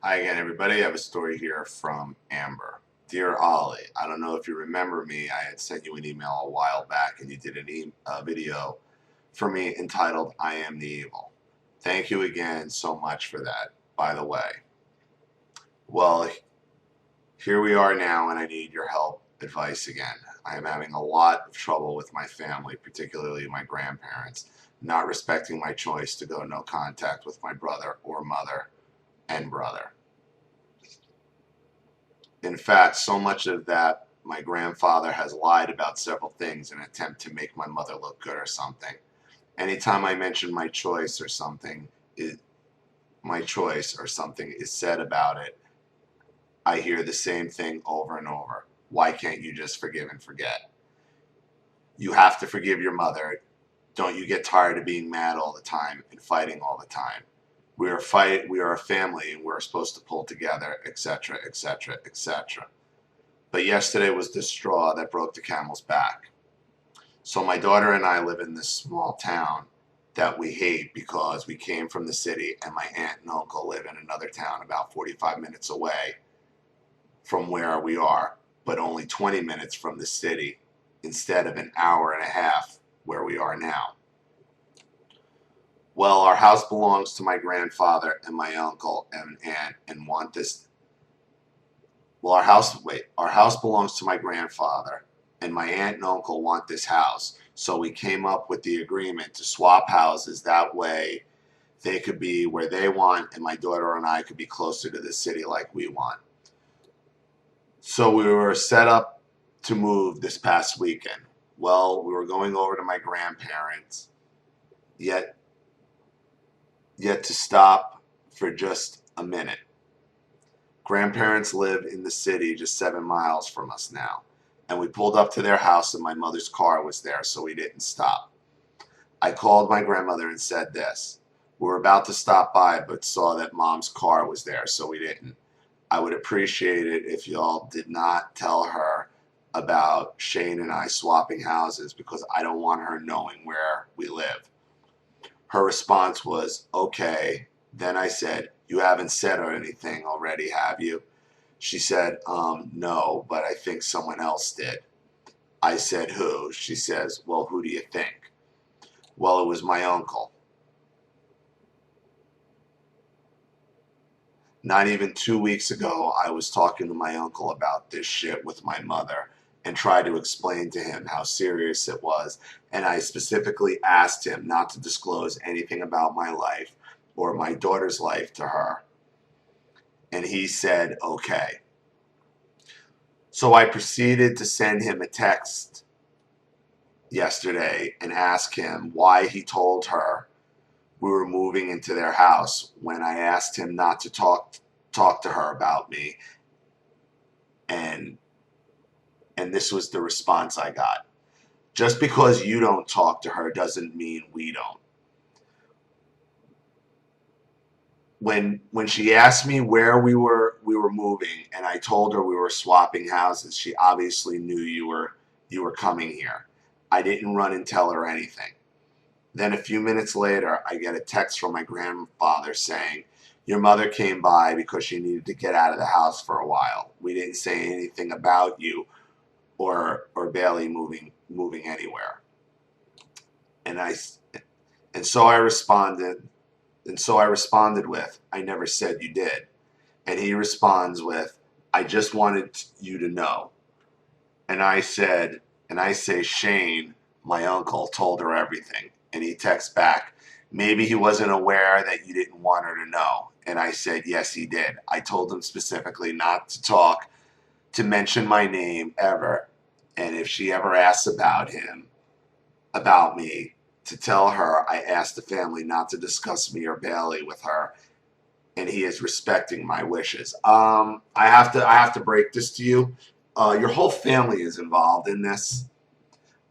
Hi again, everybody. I have a story here from Amber. Dear Ollie, I don't know if you remember me. I had sent you an email a while back and you did a video for me entitled I Am the Evil. Thank you again so much for that, by the way. Well, here we are now and I need your help, advice again. I am having a lot of trouble with my family, particularly my grandparents, not respecting my choice to go no contact with my brother or mother and brother. In fact, so much of that, my grandfather has lied about several things in an attempt to make my mother look good or something. Anytime I mention my choice or something is said about it, I hear the same thing over and over. Why can't you just forgive and forget? You have to forgive your mother. Don't you get tired of being mad all the time and fighting all the time? We are a family and we're supposed to pull together, etc., etc., etc. But yesterday was the straw that broke the camel's back. So my daughter and I live in this small town that we hate because we came from the city and my aunt and uncle live in another town about 45 minutes away from where we are, but only 20 minutes from the city instead of an hour and a half where we are now. Well, our house belongs to my grandfather and my uncle and aunt and want this. Well, our house belongs to my grandfather and my aunt and uncle want this house. So we came up with the agreement to swap houses. That way they could be where they want and my daughter and I could be closer to the city like we want. So we were set up to move this past weekend. Well, we were going over to my grandparents, yet to stop for just a minute. Grandparents live in the city just 7 miles from us now. And we pulled up to their house and my mother's car was there, so we didn't stop. I called my grandmother and said this. We were about to stop by but saw that mom's car was there, so we didn't. I would appreciate it if y'all did not tell her about Shane and I swapping houses because I don't want her knowing where we live. Her response was, okay. Then I said, you haven't said or anything already, have you? She said, no, but I think someone else did. I said, who? She says, well, who do you think? Well, it was my uncle. Not even 2 weeks ago, I was talking to my uncle about this shit with my mother and tried to explain to him how serious it was. And I specifically asked him not to disclose anything about my life or my daughter's life to her. And he said, okay. So I proceeded to send him a text yesterday and ask him why he told her we were moving into their house when I asked him not to talk to her about me. And this was the response I got. Just because you don't talk to her doesn't mean we don't. When she asked me where we were moving and I told her we were swapping houses, she obviously knew you were coming here. I didn't run and tell her anything. Then a few minutes later, I get a text from my grandfather saying, your mother came by because she needed to get out of the house for a while. We didn't say anything about you or Bailey moving anywhere. And so I responded with, I never said you did. And he responds with, I just wanted you to know. And I say, Shane, my uncle, told her everything. And he texts back, maybe he wasn't aware that you didn't want her to know. And I said, yes, he did. I told him specifically not to mention my name ever. And if she ever asks about me, to tell her I asked the family not to discuss me or Bailey with her, and he is respecting my wishes. I have to break this to you. Your whole family is involved in this,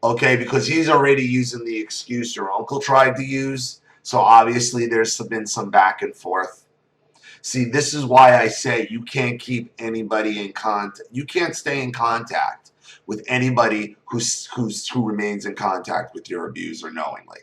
okay? Because he's already using the excuse your uncle tried to use. So obviously there's been some back and forth. See, this is why I say you can't keep anybody in contact. You can't stay in contact with anybody who remains in contact with your abuser knowingly.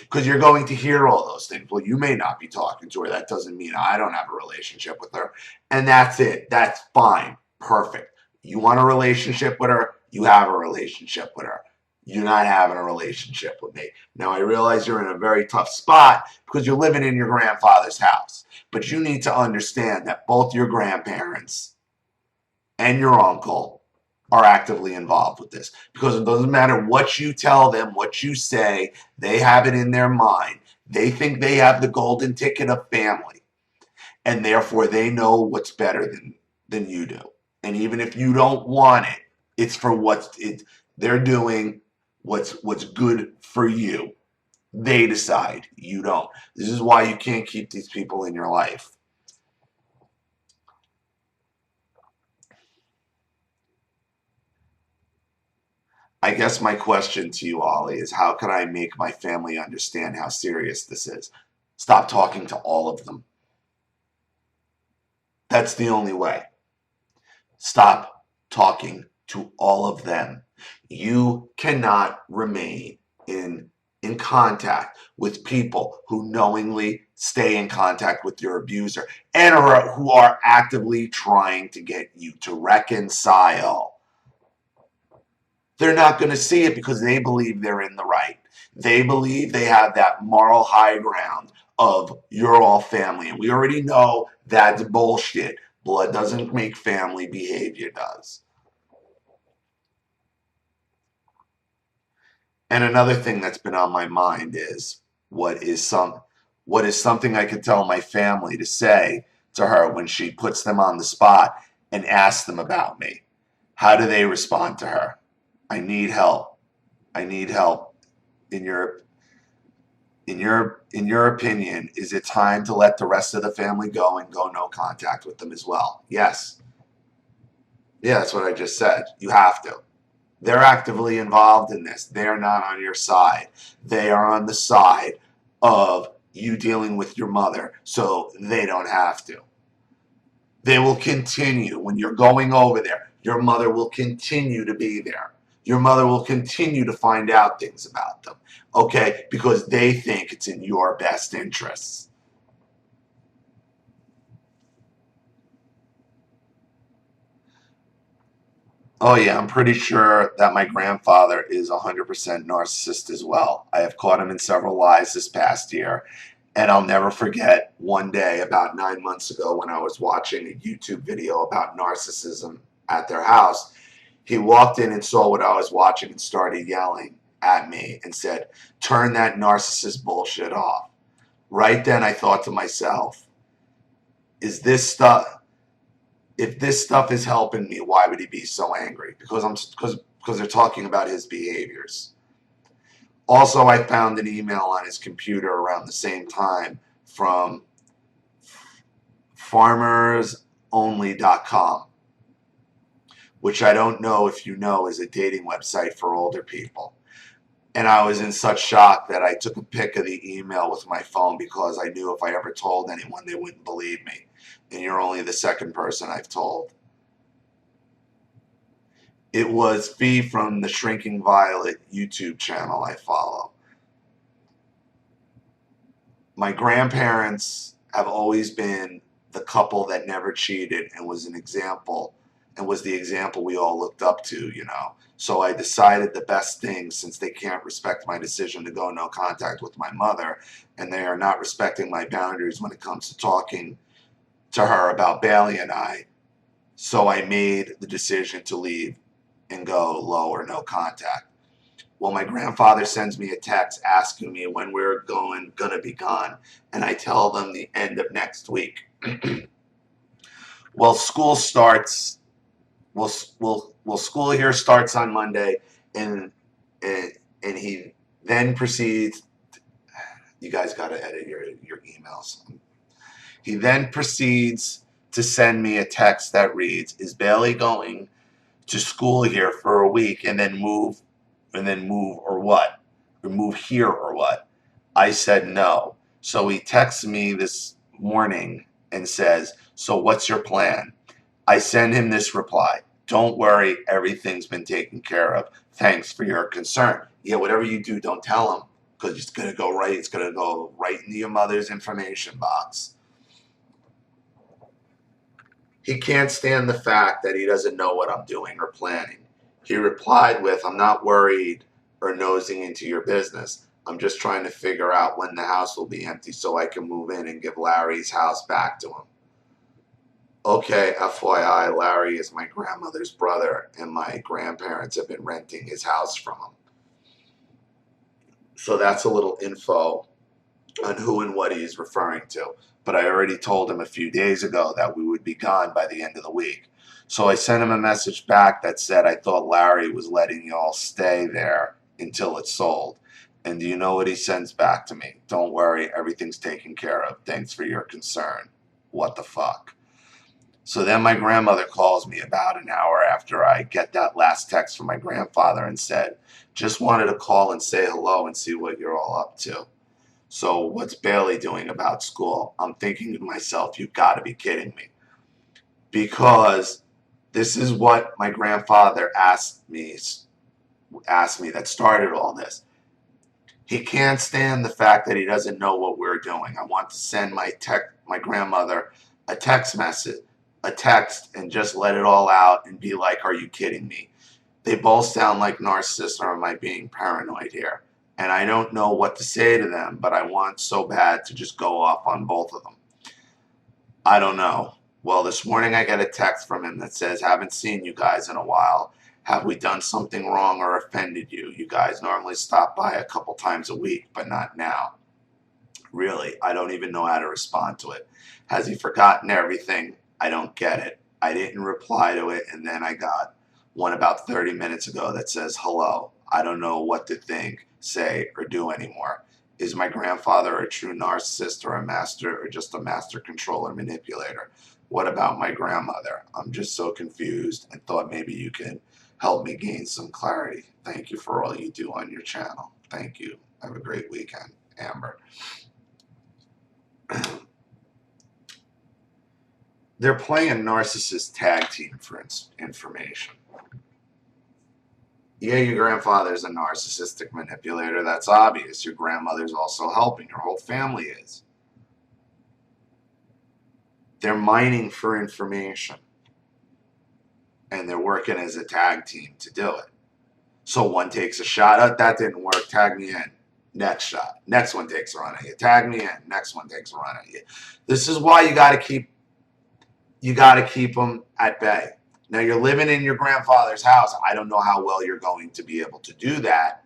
Because you're going to hear all those things. Well, you may not be talking to her. That doesn't mean I don't have a relationship with her. And that's it. That's fine. Perfect. You want a relationship with her? You have a relationship with her. You're not having a relationship with me. Now, I realize you're in a very tough spot because you're living in your grandfather's house. But you need to understand that both your grandparents and your uncle are actively involved with this, because it doesn't matter what you tell them, what you say, they have it in their mind. They think they have the golden ticket of family, and therefore they know what's better than you do. And even if you don't want it, it's for they're doing what's good for you. They decide, you don't. This is why you can't keep these people in your life. I guess my question to you, Ollie, is how can I make my family understand how serious this is? Stop talking to all of them. That's the only way. Stop talking to all of them. You cannot remain in contact with people who knowingly stay in contact with your abuser and who are actively trying to get you to reconcile. They're not going to see it because they believe they're in the right. They believe they have that moral high ground of you're all family. And we already know that's bullshit. Blood doesn't make family, behavior does. And another thing that's been on my mind is what is something I could tell my family to say to her when she puts them on the spot and asks them about me. How do they respond to her? I need help. I need help. In your opinion, is it time to let the rest of the family go and go no contact with them as well? Yes. Yeah, that's what I just said. You have to. They're actively involved in this. They're not on your side. They are on the side of you dealing with your mother, so they don't have to. They will continue. When you're going over there, your mother will continue to be there. Your mother will continue to find out things about them, okay? Because they think it's in your best interests. Oh yeah, I'm pretty sure that my grandfather is 100% narcissist as well. I have caught him in several lies this past year. And I'll never forget one day about 9 months ago when I was watching a YouTube video about narcissism at their house. He walked in and saw what I was watching and started yelling at me and said, "Turn that narcissist bullshit off." Right then I thought to myself, is this stuff, if this stuff is helping me, why would he be so angry? Because they're talking about his behaviors. Also, I found an email on his computer around the same time from farmersonly.com, which I don't know if you know is a dating website for older people. And I was in such shock that I took a pic of the email with my phone because I knew if I ever told anyone, they wouldn't believe me. And you're only the second person I've told. It was Fee from the Shrinking Violet YouTube channel I follow. My grandparents have always been the couple that never cheated and was an example and was the example we all looked up to, you know. So I decided the best thing, since they can't respect my decision to go no contact with my mother, and they are not respecting my boundaries when it comes to talking to her about Bailey and I. So I made the decision to leave and go low or no contact. Well, my grandfather sends me a text asking me when we're gonna be gone, and I tell them the end of next week. Well, school starts. School here starts on Monday, and he then proceeds. You guys got to edit your emails. He then proceeds to send me a text that reads, "Is Bailey going to school here for a week and then move or what? Or move here or what?" I said no. So he texts me this morning and says, "So what's your plan?" I send him this reply: "Don't worry, everything's been taken care of. Thanks for your concern." Yeah, whatever you do, don't tell him. because it's going to go right. It's going to go right into your mother's information box. He can't stand the fact that he doesn't know what I'm doing or planning. He replied with, I'm not worried or nosing into your business. I'm just trying to figure out when the house will be empty so I can move in and give Larry's house back to him. Okay, FYI, Larry is my grandmother's brother, and my grandparents have been renting his house from him. So that's a little info on who and what he's referring to. But I already told him a few days ago that we would be gone by the end of the week. So I sent him a message back that said I thought Larry was letting y'all stay there until it's sold. And do you know what he sends back to me? Don't worry, everything's taken care of. Thanks for your concern. What the fuck? So then my grandmother calls me about an hour after I get that last text from my grandfather and said, just wanted to call and say hello and see what you're all up to. So what's Bailey doing about school? I'm thinking to myself, you've got to be kidding me. Because this is what my grandfather asked me that started all this. He can't stand the fact that he doesn't know what we're doing. I want to send my grandmother a text message, and just let it all out and be like, are you kidding me? They both sound like narcissists, or am I being paranoid here? And I don't know what to say to them, but I want so bad to just go off on both of them. I don't know. Well, this morning I get a text from him that says, haven't seen you guys in a while. Have we done something wrong or offended you? You guys normally stop by a couple times a week, but not now. Really, I don't even know how to respond to it. Has he forgotten everything? I don't get it. I didn't reply to it, and then I got one about 30 minutes ago that says, hello. I don't know what to think, say, or do anymore. Is my grandfather a true narcissist or a master, or just a master controller manipulator? What about my grandmother? I'm just so confused and thought maybe you can help me gain some clarity. Thank you for all you do on your channel. Thank you. Have a great weekend, Amber. They're playing Narcissistic Tag Team for information. Yeah, your grandfather's a narcissistic manipulator. That's obvious. Your grandmother's also helping. Your whole family is. They're mining for information. And they're working as a tag team to do it. So one takes a shot at that didn't work. Tag me in. Next shot. Next one takes a run at you. Tag me in. Next one takes a run at you. This is why you got to keep them at bay. Now you're living in your grandfather's house. I don't know how well you're going to be able to do that.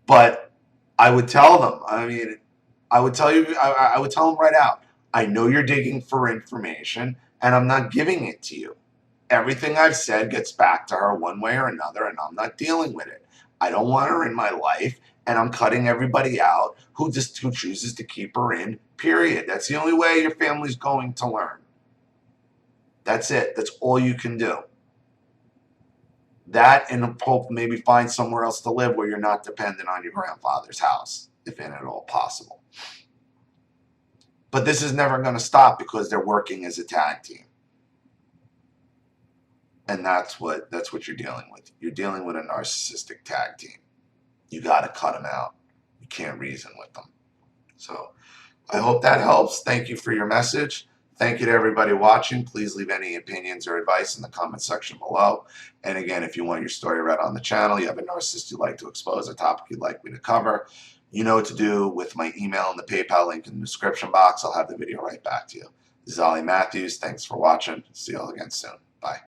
But I would tell them, I would tell them right out, I know you're digging for information and I'm not giving it to you. Everything I've said gets back to her one way or another and I'm not dealing with it. I don't want her in my life and I'm cutting everybody out who chooses to keep her in, period. That's the only way your family's going to learn. That's it. That's all you can do. That and hope maybe find somewhere else to live where you're not dependent on your grandfather's house, if at all possible. But this is never going to stop because they're working as a tag team. And that's what you're dealing with. You're dealing with a narcissistic tag team. You got to cut them out. You can't reason with them. So I hope that helps. Thank you for your message. Thank you to everybody watching. Please leave any opinions or advice in the comment section below. And again, if you want your story read on the channel, you have a narcissist you'd like to expose, a topic you'd like me to cover, you know what to do with my email and the PayPal link in the description box. I'll have the video right back to you. This is Ollie Matthews. Thanks for watching. See you all again soon. Bye.